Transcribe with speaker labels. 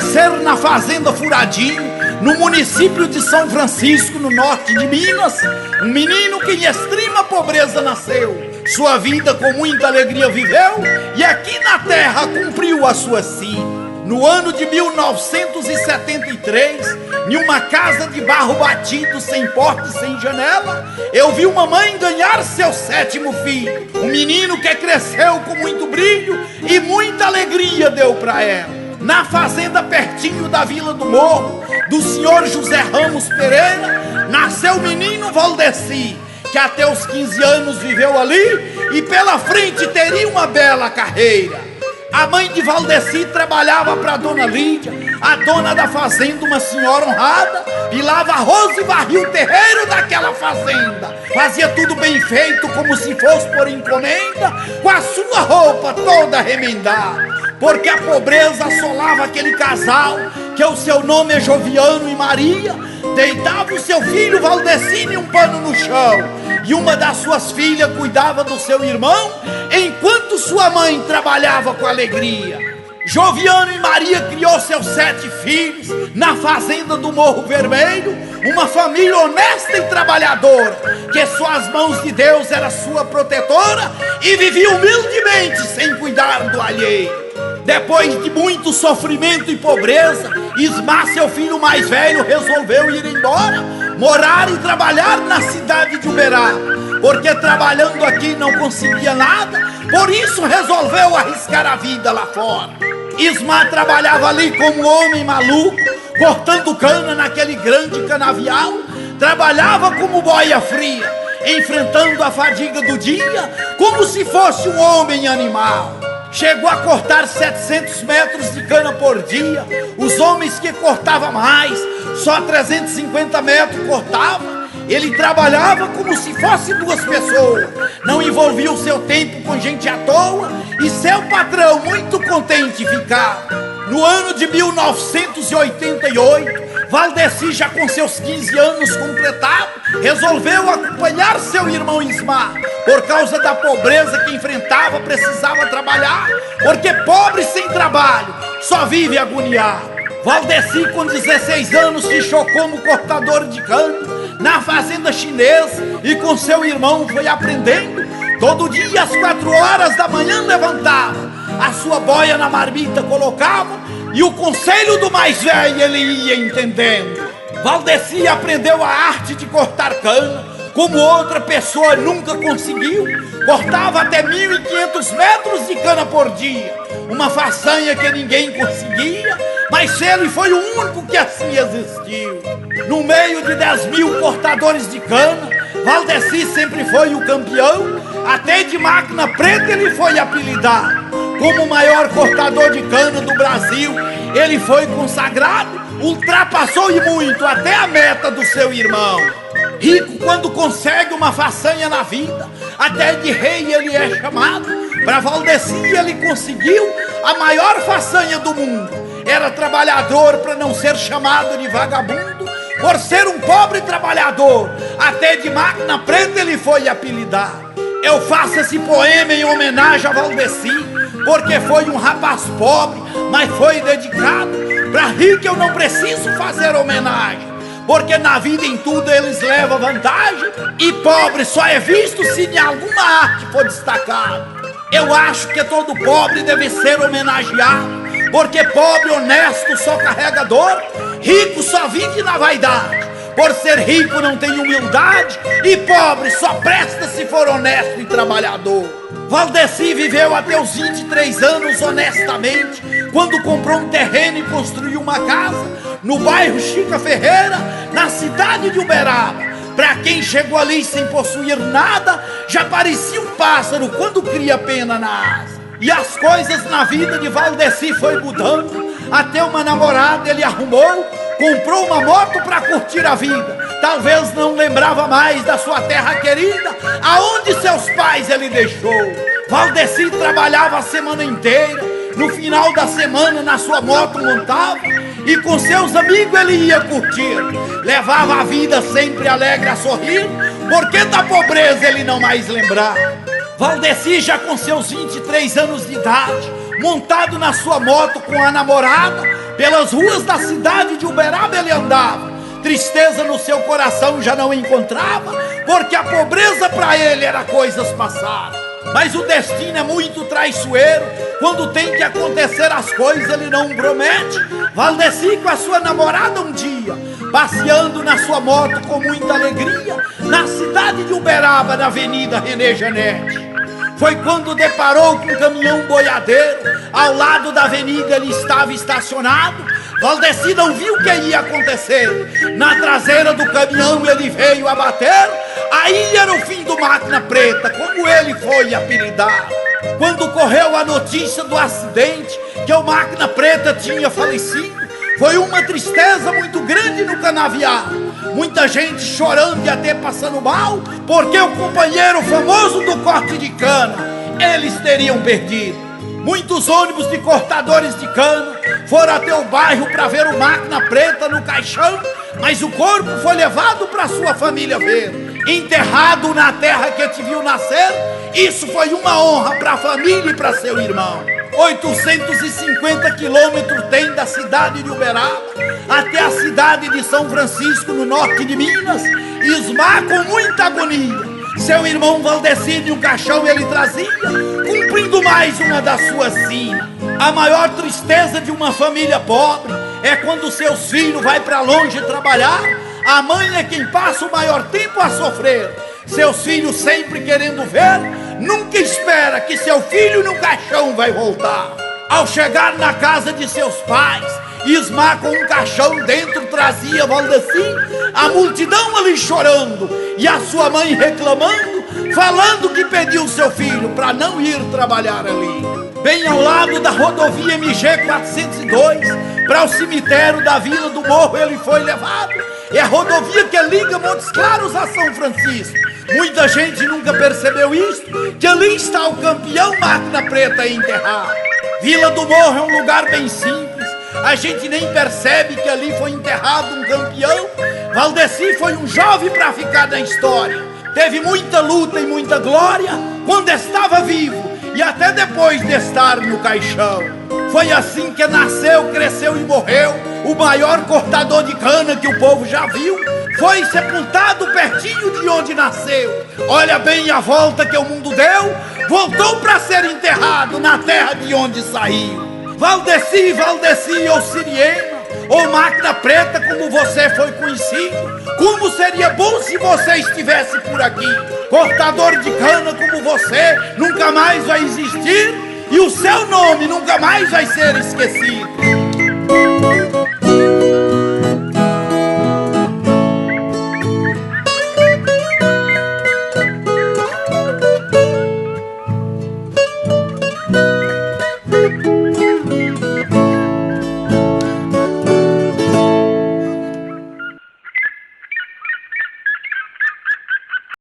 Speaker 1: crescer na fazenda Furadinho, no município de São Francisco, no norte de Minas. Um menino que em extrema pobreza nasceu, sua vida com muita alegria viveu, e aqui na terra cumpriu a sua sina. No ano de 1973, em uma casa de barro batido, sem porta e sem janela, eu vi uma mãe ganhar seu 7º filho. Um menino que cresceu com muito brilho e muita alegria deu para ela. Na fazenda pertinho da Vila do Morro, do senhor José Ramos Pereira, nasceu o menino Valdeci, que até os 15 anos viveu ali e pela frente teria uma bela carreira. A mãe de Valdeci trabalhava para a dona Lídia, a dona da fazenda, uma senhora honrada, pilava arroz e varria o terreiro daquela fazenda. Fazia tudo bem feito, como se fosse por encomenda, com a sua roupa toda remendada, porque a pobreza assolava aquele casal, que o seu nome é Joviano e Maria. Deitava o seu filho Valdeci em um pano no chão, e uma das suas filhas cuidava do seu irmão, enquanto sua mãe trabalhava com alegria. Joviano e Maria criou seus 7 filhos na fazenda do Morro Vermelho, uma família honesta e trabalhadora, que só as mãos de Deus era sua protetora, e vivia humildemente sem cuidar do alheio. Depois de muito sofrimento e pobreza, Ismar, seu filho mais velho, resolveu ir embora, morar e trabalhar na cidade de Uberaba, porque trabalhando aqui não conseguia nada, por isso resolveu arriscar a vida lá fora. Ismar trabalhava ali como homem maluco, cortando cana naquele grande canavial, trabalhava como boia fria, enfrentando a fadiga do dia como se fosse um homem animal. Chegou a cortar 700 metros de cana por dia. Os homens que cortavam mais, só 350 metros cortavam. Ele trabalhava como se fosse 2 pessoas, não envolvia o seu tempo com gente à toa, e seu patrão muito contente ficava. No ano de 1988, Valdeci, já com seus 15 anos completados, resolveu acompanhar seu irmão Ismar. Por causa da pobreza que enfrentava, precisava trabalhar, porque pobre sem trabalho só vive agoniado. Valdeci, com 16 anos, fichou como cortador de cana na fazenda chinesa, e com seu irmão foi aprendendo. Todo dia às 4 horas da manhã levantava, a sua boia na marmita colocava, e o conselho do mais velho ele ia entendendo. Valdeci aprendeu a arte de cortar cana, como outra pessoa nunca conseguiu. Cortava até 1.500 metros de cana por dia, uma façanha que ninguém conseguia, mas ele foi o único que assim existiu. No meio de 10.000 cortadores de cana, Valdeci sempre foi o campeão, até de máquina preta ele foi apelidado. Como o maior cortador de cana do Brasil, ele foi consagrado, ultrapassou e muito até a meta do seu irmão. Rico quando consegue uma façanha na vida, até de rei ele é chamado. Para Valdeci ele conseguiu a maior façanha do mundo. Era trabalhador para não ser chamado de vagabundo, por ser um pobre trabalhador, até de máquina preta ele foi apelidado. Eu faço esse poema em homenagem a Valdeci, porque foi um rapaz pobre, mas foi dedicado. Para rico eu não preciso fazer homenagem, porque na vida em tudo eles levam vantagem, e pobre só é visto se em alguma arte for destacado. Eu acho que todo pobre deve ser homenageado, porque pobre honesto só carrega dor, rico só vive na vaidade. Por ser rico não tem humildade, e pobre só presta se for honesto e trabalhador. Valdeci viveu até os 23 anos honestamente, quando comprou um terreno e construiu uma casa no bairro Chica Ferreira, na cidade de Uberaba. Para quem chegou ali sem possuir nada, já parecia um pássaro quando cria pena na asa. E as coisas na vida de Valdeci foi mudando, até uma namorada ele arrumou, comprou uma moto para curtir a vida. Talvez não lembrava mais da sua terra querida, aonde seus pais ele deixou. Valdeci trabalhava a semana inteira, no final da semana na sua moto montava, e com seus amigos ele ia curtir. Levava a vida sempre alegre a sorrir, porque da pobreza ele não mais lembrava. Valdeci, já com seus 23 anos de idade, montado na sua moto com a namorada, pelas ruas da cidade de Uberaba ele andava. Tristeza no seu coração já não encontrava, porque a pobreza para ele era coisas passadas. Mas o destino é muito traiçoeiro, quando tem que acontecer as coisas ele não promete. Valdeci com a sua namorada um dia, passeando na sua moto com muita alegria, na cidade de Uberaba, na Avenida René Janete. Foi quando deparou com um caminhão boiadeiro, ao lado da avenida ele estava estacionado. Valdeci não viu o que ia acontecer, na traseira do caminhão ele veio abater. Aí era o fim do Máquina Preta, como ele foi apelidado. Quando correu a notícia do acidente, que o Máquina Preta tinha falecido, foi uma tristeza muito grande no canavial. Muita gente chorando e até passando mal, porque o companheiro famoso do corte de cana, eles teriam perdido. Muitos ônibus de cortadores de cana foram até o bairro para ver o Máquina Preta no caixão, mas o corpo foi levado para sua família ver. Enterrado na terra que te viu nascer, isso foi uma honra para a família e para seu irmão. 850 quilômetros tem da cidade de Uberaba até a cidade de São Francisco, no norte de Minas. Ismar, com muita agonia, seu irmão Valdeci de um caixão ele trazia, cumprindo mais uma das suas sinas. A maior tristeza de uma família pobre é quando seus filhos vão para longe trabalhar. A mãe é quem passa o maior tempo a sofrer. Seus filhos sempre querendo ver, nunca espera que seu filho no caixão vai voltar. Ao chegar na casa de seus pais, Ismar com um caixão dentro trazia Valdeci, a multidão ali chorando e a sua mãe reclamando, falando que pediu seu filho para não ir trabalhar ali. Bem ao lado da rodovia MG 402, para o cemitério da Vila do Morro ele foi levado. É a rodovia que liga Montes Claros a São Francisco. Muita gente nunca percebeu isso, que ali está o campeão Máquina Preta enterrado. Vila do Morro é um lugar bem simples, a gente nem percebe que ali foi enterrado um campeão. Valdeci foi um jovem para ficar na história. Teve muita luta e muita glória quando estava vivo e até depois de estar no caixão. Foi assim que nasceu, cresceu e morreu o maior cortador de cana que o povo já viu. Foi sepultado pertinho de onde nasceu. Olha bem a volta que o mundo deu, voltou para ser enterrado na terra de onde saiu. Valdeci, Valdeci, ou Siriema, ou Máquina Preta, como você foi conhecido, como seria bom se você estivesse por aqui. Cortador de cana como você nunca mais vai existir, e o seu nome nunca mais vai ser esquecido.